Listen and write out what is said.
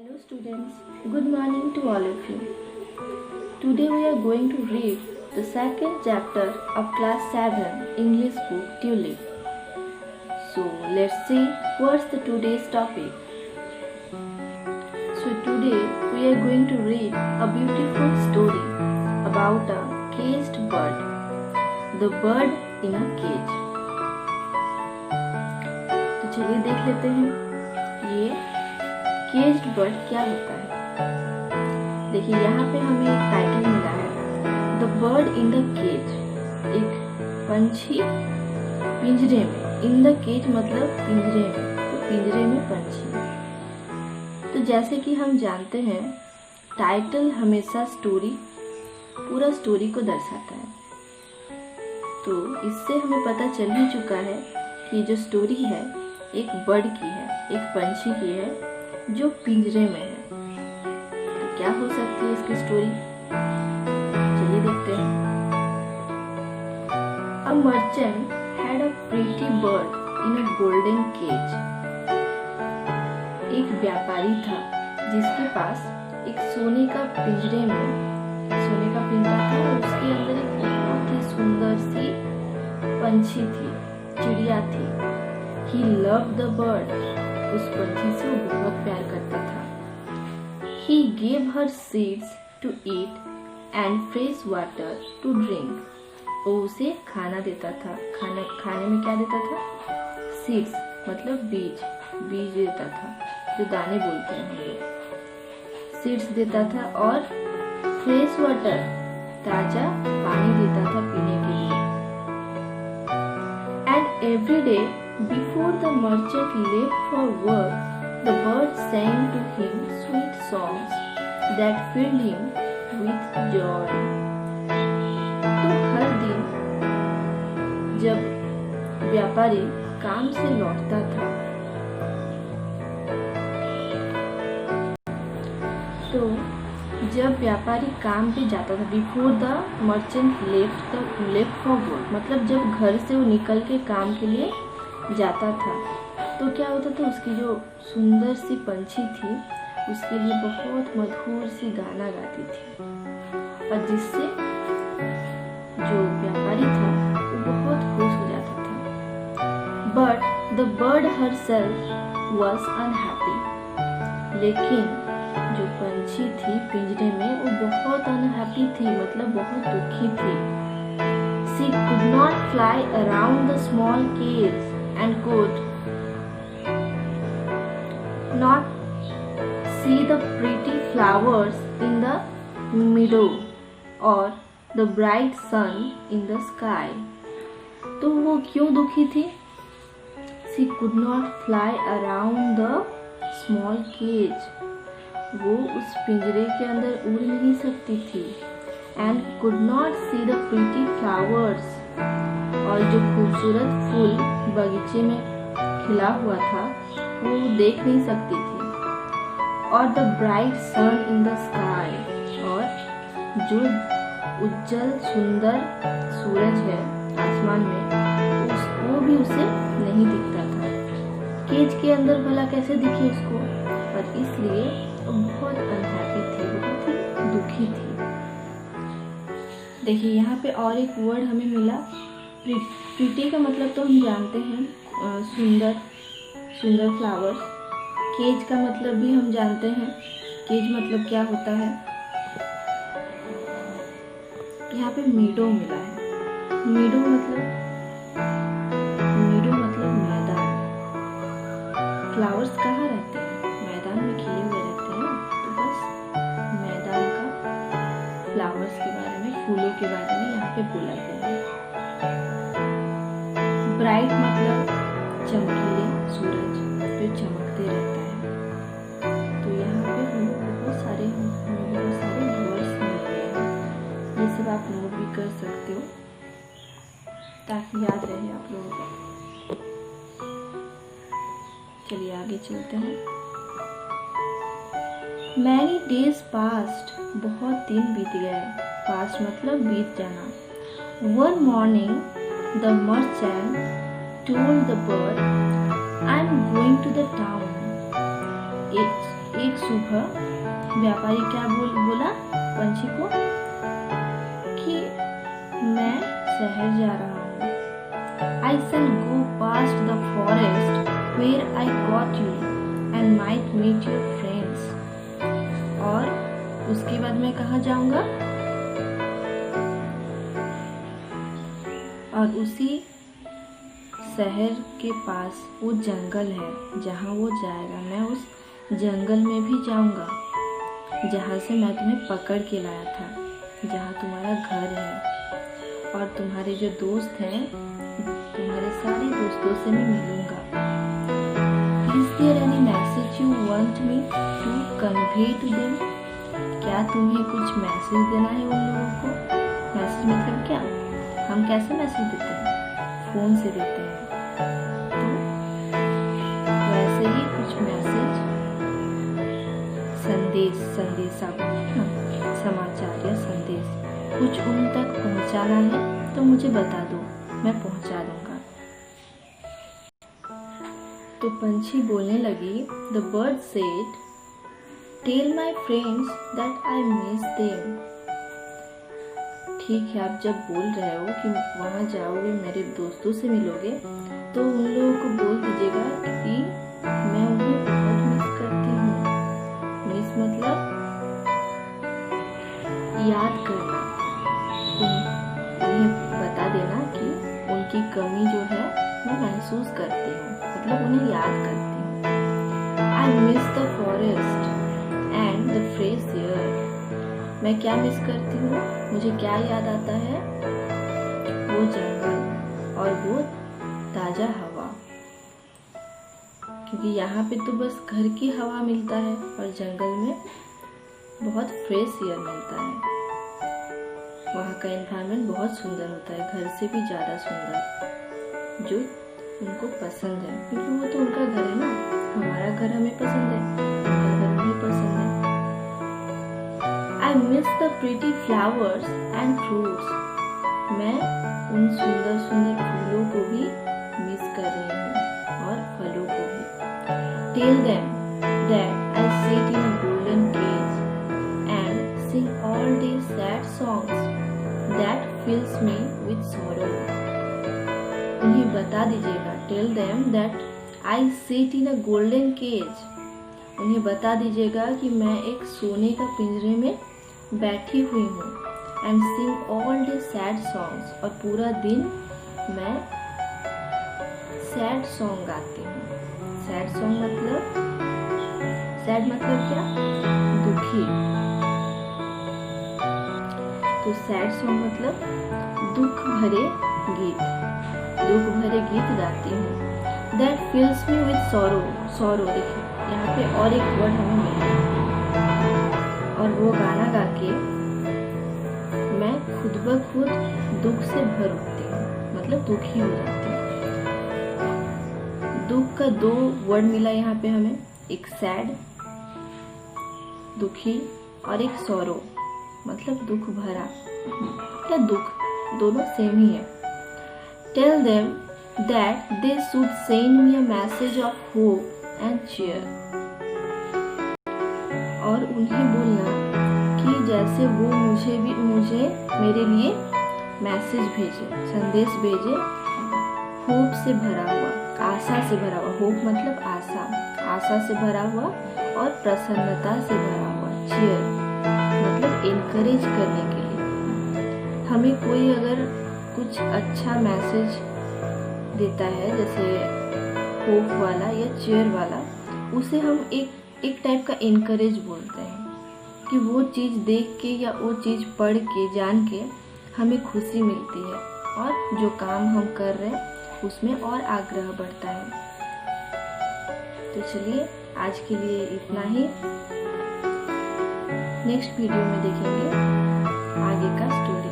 Hello students, good morning to all of you. Today we are going to read the second chapter of class 7 English book Tulip. So let's see what's the today's topic. So today we are going to read a beautiful story about a caged bird. The bird in a cage. तो चलिए देख लेते हैं ये caged bird क्या होता है। देखिए यहाँ पे हमें एक टाइटल मिला है the bird in the cage. एक पंछी पिंजरे में, इन द केज मतलब पिंजरे में, तो पिंजरे में पंछी। तो जैसे कि हम जानते हैं टाइटल हमेशा पूरा स्टोरी को दर्शाता है। तो इससे हमें पता चल ही चुका है कि जो स्टोरी है एक बर्ड की है, एक पंछी की है जो पिंजरे में है। तो क्या हो सकती है इसकी स्टोरी, चलिए देखते हैं। A merchant had a pretty bird in a golden cage. एक व्यापारी था जिसके पास एक सोने का पिंजरा था और उसके अंदर एक बहुत ही सुंदर सी पंछी थी, चिड़िया थी। He loved the bird. उस पंछी से वो बहुत प्यार करता था। He gave her seeds to eat and fresh water to drink. वो उसे खाना देता था। खाने में क्या देता था? Seeds मतलब बीज देता था, जो दाने बोलते हैं हम लोग। Seeds देता था और fresh water ताजा पानी देता था पीने के लिए। And every day before the merchant left for work, the bird sang to him sweet songs that filled him with joy. तो हर दिन जब व्यापारी काम से लौटता था तो जब व्यापारी काम पे जाता था, before the merchant left for work मतलब जब घर से वो निकल के काम के लिए जाता था, तो क्या होता था, उसकी जो सुंदर सी पंछी थी उसके लिए बहुत मधुर सी गाना गाती थी, और जिससे जो व्यापारी था वो बहुत खुश हो जाता था। But the bird herself was unhappy. लेकिन जो पंछी थी पिंजरे में वो बहुत अनहैप्पी थी, मतलब बहुत दुखी थी। She could not fly around the small cage and could not see the pretty flowers in the meadow or the bright sun in the sky. तो वो क्यों दुखी थी? She could not fly around the small cage. वो उस पिंजरे के अंदर उड़ नहीं सकती थी। And could not see the pretty flowers. और जो खूबसूरत फूल बगीचे में खिला हुआ था वो देख नहीं सकती थी। और the bright sun in the sky, और जो उज्जवल सुंदर सूरज है आसमान में वो भी उसे नहीं दिखता था। केज के अंदर भला कैसे दिखी उसको, पर इसलिए वो बहुत अनहैप्पी थी, बहुत ही दुखी थी। देखिए यहाँ पे और एक वर्ड हमें मिला, प्रीटी का मतलब तो हम जानते हैं सुंदर फ्लावर। केज का मतलब भी हम जानते हैं, केज मतलब क्या होता है। यहाँ पे मीडो मिला है। मीडो मतलब मैदान। फ्लावर्स कहाँ रहते हैं? मैदान में खिले हुए रहते हैं ना, तो बस मैदान का फ्लावर्स के बारे में, फूलों के बारे में यहाँ पे बोला गया है। ब्राइट मतलब चमकीले सूरज जो चमकते रहता है। तो यहाँ पे हमें बहुत सारे वर्ड्स मिल गए हैं। ये सब आप नोट भी कर सकते हो ताकि याद रहे आप लोगों को। चलिए आगे चलते हैं। Many days passed, बहुत दिन बीत गए। पास्ट मतलब बीत जाना। One morning, the merchant told the bird, "I am going to the town." एक सुबह व्यापारी क्या बोला पंछी को कि मैं शहर जा रहा हूँ। I shall go past the forest where I got you and might meet your friends. और उसके बाद मैं कहाँ जाऊँगा? और उसी शहर के पास वो जंगल है जहाँ वो जाएगा, मैं उस जंगल में भी जाऊँगा जहाँ से मैं तुम्हें पकड़ के लाया था, जहाँ तुम्हारा घर है। और तुम्हारे जो दोस्त हैं, तुम्हारे सारे दोस्तों से मैं मिलूँगा। Is there any message you want me to convey to them? क्या तुम्हें कुछ मैसेज देना है उन लोगों को? मैसेज मतलब क्या? हम कैसे मैसेज देते हैं? फोन से देते हैं। तो वैसे ही कुछ मैसेज, संदेशा, समाचार या संदेश कुछ उन तक पहुंचाना है तो मुझे बता दो, मैं पहुंचा दूंगा। तो पंछी बोलने लगी, The bird said, Tell my friends that I miss them. ठीक है, आप जब बोल रहे हो कि वहाँ जाओगे, मेरे दोस्तों से मिलोगे, तो उन लोगों को बोल दीजिएगा कि मैं उन्हें बहुत मिस करती हूँ। मिस मतलब याद करना। उन्हें बता देना कि उनकी कमी जो है मैं महसूस करती हूँ, मतलब उन्हें याद करती हूँ। I miss the forest and the fresh air. मैं क्या मिस करती हूँ? मुझे क्या याद आता है? वो जंगल और वो ताज़ा हवा, क्योंकि यहाँ पे तो बस घर की हवा मिलता है और जंगल में बहुत फ्रेश एयर मिलता है। वहाँ का एनवायरनमेंट बहुत सुंदर होता है, घर से भी ज़्यादा सुंदर, जो उनको पसंद है, क्योंकि वो तो उनका घर है ना। हमारा घर हमें पसंद है, उनका घर उन्हें पसंद है। I miss the pretty flowers and fruits. मैं उन सुंदर सुंदर फूलों को भी मिस कर रही हूँ और फलों को भी। Tell them that I sit in a golden cage and sing all these sad songs that fills me with sorrow. उन्हें बता दीजिएगा, Tell them that I sit in a golden cage. उन्हें बता दीजिएगा कि मैं एक सोने का पिंजरे में बैठी हुई हूँ। And Singh all the sad songs, और पूरा दिन मैं सैड सॉन्ग गाती हूँ। सैड सॉन्ग मतलब, सैड मतलब क्या? दुखी। तो सैड सॉन्ग मतलब दुख भरे गीत, दुख भरे गीत गाती हूँ। That fills me with sorrow. Sorrow देखिए यहाँ पे और एक वर्ड हमें मिला, और वो गाना गा के मैं खुद ब खुद दुख से भर उठती हूँ, मतलब दुखी हो जाती हूँ। दुख का दो वर्ड मिला यहाँ पे हमें, एक सैड दुखी और एक सॉरो मतलब दुख भरा या दुख, दोनों सेम ही है। Tell them that they should send me a message of hope and cheer. और उन्हें बोलना कि जैसे वो मुझे मेरे लिए मैसेज भेजे, संदेश भेजे, होप से भरा हुआ, आशा से भरा हुआ। होप मतलब आशा, आशा से भरा हुआ और प्रसन्नता से भरा हुआ। चीयर मतलब इनकरेज करने के लिए। हमें कोई अगर कुछ अच्छा मैसेज देता है, जैसे होप वाला या चीयर वाला, उसे हम एक टाइप का इनकरेज बोलते हैं कि वो चीज़ देख के या वो चीज़ पढ़ के, जान के हमें खुशी मिलती है और जो काम हम कर रहे हैं उसमें और आग्रह बढ़ता है। तो चलिए आज के लिए इतना ही। नेक्स्ट वीडियो में देखेंगे आगे का स्टोरी।